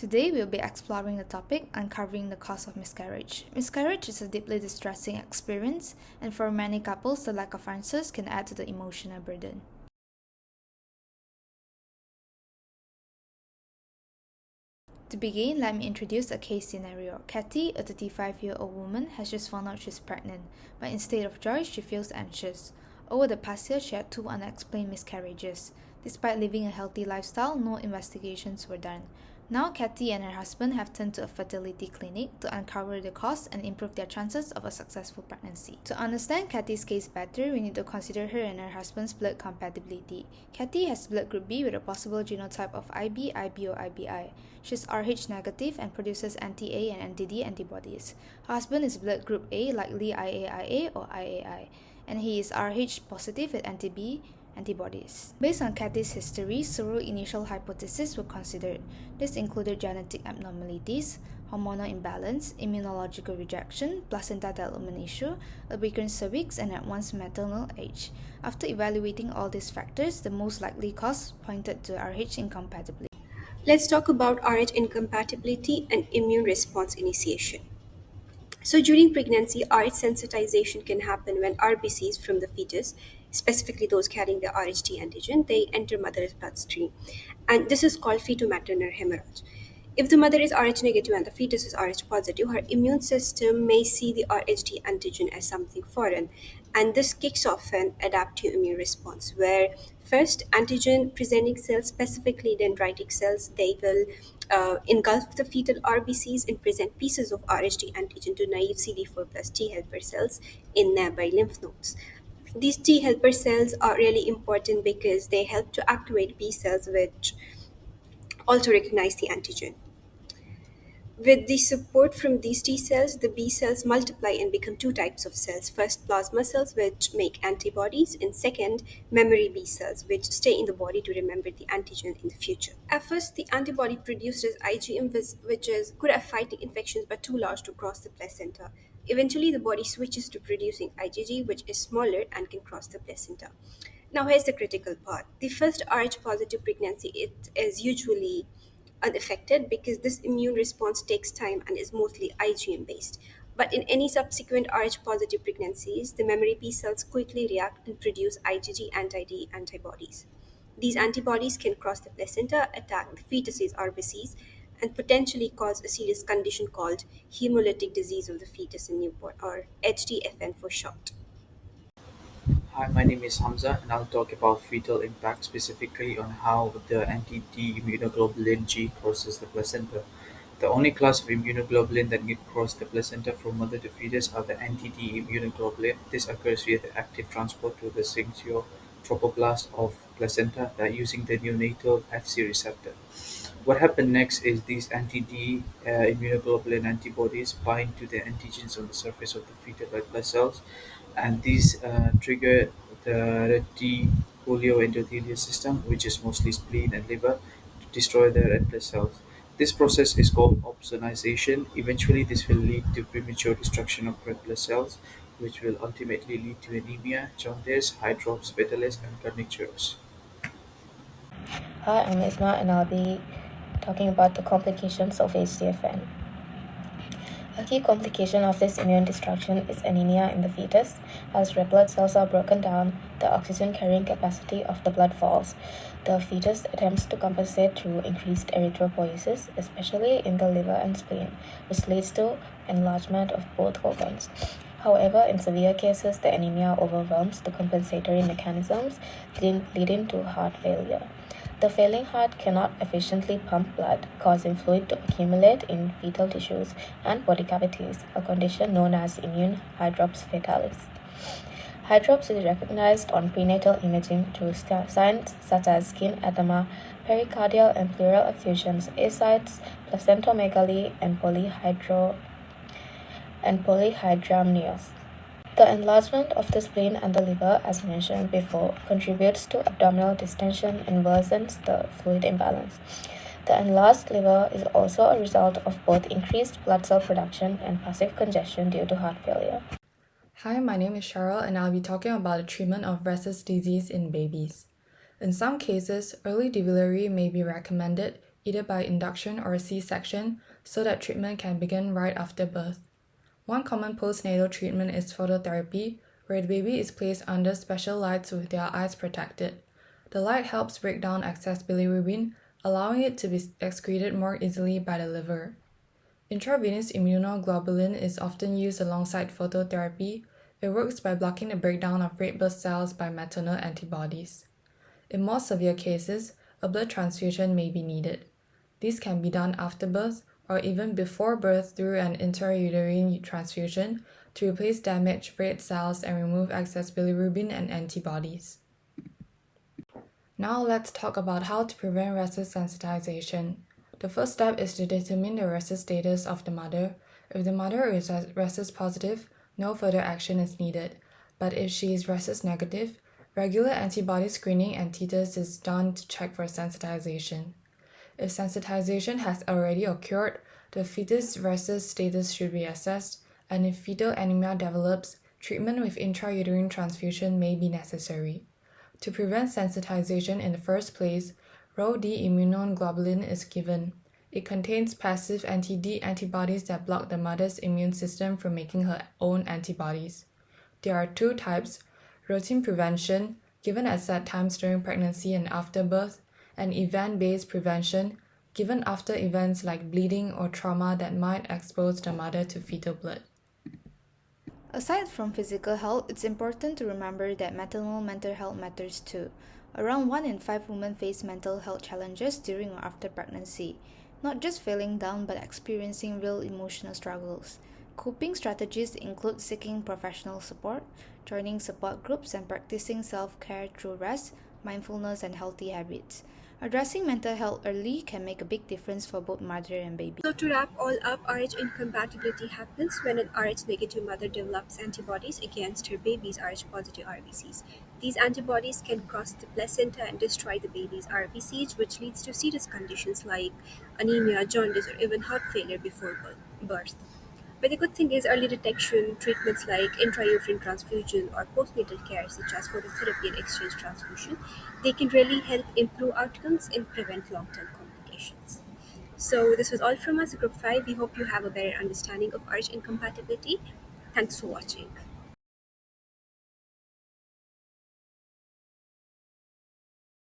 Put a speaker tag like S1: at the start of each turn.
S1: Today we'll be exploring the topic uncovering the cause of miscarriage. Miscarriage is a deeply distressing experience, and for many couples, the lack of answers can add to the emotional burden. To begin, let me introduce a case scenario. Kathy, a 35-year-old woman, has just found out she's pregnant, but instead of joy, she feels anxious. Over the past year, she had 2 unexplained miscarriages. Despite living a healthy lifestyle, no investigations were done. Now, Kathy and her husband have turned to a fertility clinic to uncover the cause and improve their chances of a successful pregnancy. To understand Kathy's case better, we need to consider her and her husband's blood compatibility. Kathy has blood group B with a possible genotype of IB, IB, or IBI. She's Rh negative and produces anti-A and anti-D antibodies. Her husband is blood group A, likely IAIA or IAI, and he is Rh positive with anti-B antibodies. Based on Kathy's history, several initial hypotheses were considered. This included genetic abnormalities, hormonal imbalance, immunological rejection, placenta development issue, a weakened cervix, and advanced maternal age. After evaluating all these factors, the most likely cause pointed to Rh incompatibility.
S2: Let's talk about Rh incompatibility and immune response initiation. So, during pregnancy, Rh sensitization can happen when RBCs from the fetus, specifically those carrying the Rhd antigen, they enter mother's bloodstream. And this is called fetal-maternal hemorrhage. If the mother is Rh negative and the fetus is Rh positive, her immune system may see the Rhd antigen as something foreign, and this kicks off an adaptive immune response where first antigen presenting cells, specifically dendritic cells, they will engulf the fetal RBCs and present pieces of Rhd antigen to naive CD4 plus T helper cells in nearby lymph nodes. These T helper cells are really important because they help to activate B cells, which also recognize the antigen. With the support from these T cells, the B cells multiply and become 2 types of cells. First, plasma cells, which make antibodies, and second, memory B cells, which stay in the body to remember the antigen in the future. At first, the antibody produces IgM, which is good at fighting infections but too large to cross the placenta. Eventually, the body switches to producing IgG, which is smaller and can cross the placenta. Now, here's the critical part. The first Rh positive pregnancy, it is usually unaffected because this immune response takes time and is mostly IgM based. But in any subsequent Rh positive pregnancies, the memory B cells quickly react and produce IgG anti-D antibodies. These antibodies can cross the placenta, attack the fetus's RBCs, and potentially cause a serious condition called hemolytic disease of the fetus in newborn, or HDFN for short.
S3: Hi, my name is Hamza, and I'll talk about fetal impact, specifically on how the anti-D immunoglobulin G crosses the placenta. The only class of immunoglobulin that can cross the placenta from mother to fetus are the anti-D immunoglobulin. This occurs via the active transport to the syncytial trophoblast of placenta that using the neonatal Fc receptor. What happens next is these anti-D immunoglobulin antibodies bind to the antigens on the surface of the fetal red blood cells, and these trigger the reticuloendothelial system, which is mostly spleen and liver, to destroy the red blood cells. This process is called opsonization. Eventually, this will lead to premature destruction of red blood cells, which will ultimately lead to anemia, jaundice, hydrops fetalis, and carnivorous.
S4: Hi, I'm Izma, and I'll be talking about the complications of HDFN. A key complication of this immune destruction is anemia in the fetus. As red blood cells are broken down, the oxygen carrying capacity of the blood falls. The fetus attempts to compensate through increased erythropoiesis, especially in the liver and spleen, which leads to enlargement of both organs. However, in severe cases, the anemia overwhelms the compensatory mechanisms, leading to heart failure. The failing heart cannot efficiently pump blood, causing fluid to accumulate in fetal tissues and body cavities, a condition known as immune hydrops fetalis. Hydrops is recognized on prenatal imaging through signs such as skin edema, pericardial and pleural effusions, ascites, placentomegaly, and polyhydramnios. The enlargement of the spleen and the liver, as mentioned before, contributes to abdominal distension and worsens the fluid imbalance. The enlarged liver is also a result of both increased blood cell production and passive congestion due to heart failure.
S5: Hi, my name is Cheryl, and I'll be talking about the treatment of Rhesus disease in babies. In some cases, early delivery may be recommended either by induction or C-section, so that treatment can begin right after birth. One common postnatal treatment is phototherapy, where the baby is placed under special lights with their eyes protected. The light helps break down excess bilirubin, allowing it to be excreted more easily by the liver. Intravenous immunoglobulin is often used alongside phototherapy. It works by blocking the breakdown of red blood cells by maternal antibodies. In more severe cases, a blood transfusion may be needed. This can be done after birth or even before birth through an intrauterine transfusion to replace damaged red cells and remove excess bilirubin and antibodies. Now let's talk about how to prevent rhesus sensitization. The first step is to determine the rhesus status of the mother. If the mother is rhesus positive, no further action is needed. But if she is rhesus negative, regular antibody screening and titers is done to check for sensitization. If sensitization has already occurred, the fetus rhesus status should be assessed, and if fetal anemia develops, treatment with intrauterine transfusion may be necessary. To prevent sensitization in the first place, raw D immunoglobulin is given. It contains passive anti-D antibodies that block the mother's immune system from making her own antibodies. There are two types: routine prevention, given at set times during pregnancy and after birth, and event-based prevention, given after events like bleeding or trauma that might expose the mother to fetal blood.
S1: Aside from physical health, it's important to remember that maternal mental health matters too. Around 1 in 5 women face mental health challenges during or after pregnancy, not just feeling down but experiencing real emotional struggles. Coping strategies include seeking professional support, joining support groups, and practicing self-care through rest, mindfulness, and healthy habits. Addressing mental health early can make a big difference for both mother and baby.
S2: So to wrap all up, Rh incompatibility happens when an Rh negative mother develops antibodies against her baby's Rh positive RBCs. These antibodies can cross the placenta and destroy the baby's RBCs, which leads to serious conditions like anemia, jaundice, or even heart failure before birth. But the good thing is early detection, treatments like intrauterine transfusion or postnatal care such as phototherapy and exchange transfusion, they can really help improve outcomes and prevent long-term complications. So this was all from us, Group 5. We hope you have a better understanding of Rh incompatibility. Thanks for watching.